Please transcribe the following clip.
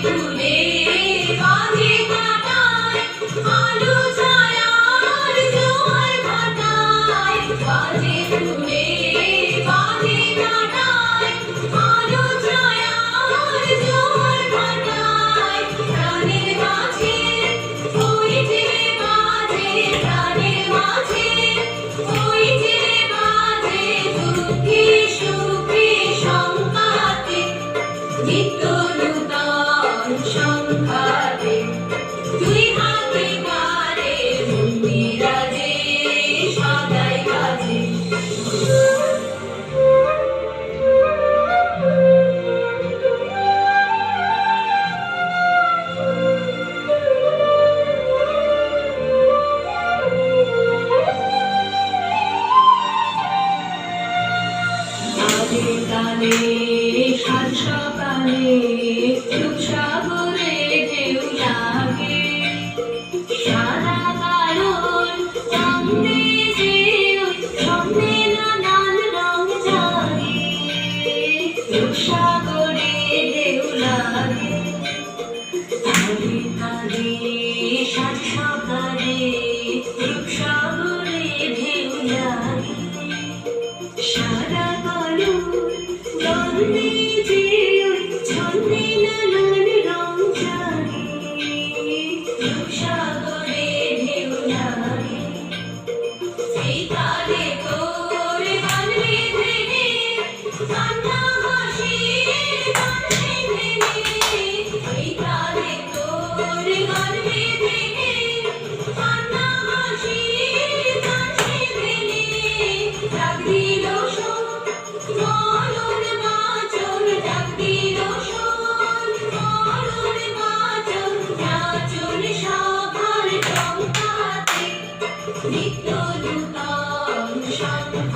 ফুলে বাঁধে কাঁটায় আলো ছায়ার জোয়ার ভাটায় বাজে ফুলে বাঁধে কাঁটায় আলো ছায়ার জোয়ার ভাটায় প্রাণের মাঝে ওই যে বাজে প্রাণের মাঝে ওই যে বাজে দুঃখে সুখে সংঘাতে নিত্য নূতন সংঘাতে দুই হাতে কারে বিরাজে সদাই কাজে আলে কালে সাত সকালে সাগরে ঢেউ লাগে সাদা কালোর সঙ্গে যে সঙ্গে নানান রং জাগে সাগরে ঢেউ লাগে আলে কালে সাত সকালে সাগরে ঢেউ লাগে সাদা কালো গন্ধে যে ছন্দে নানান রং জাগে সাগরে ঢেউ লাগে সেই তালে তোর গান বেঁধে নে কান্না হাসির গান বেঁধে নে সেই তালে তোর গান বেঁধে নে কান্না হাসির গান বেঁধে নে ডাক দিল মরণ বাঁচন ডাক দিল মরণ বাঁচন নাচন সভার সংঘাতে নিত্য নূতন সংঘাতে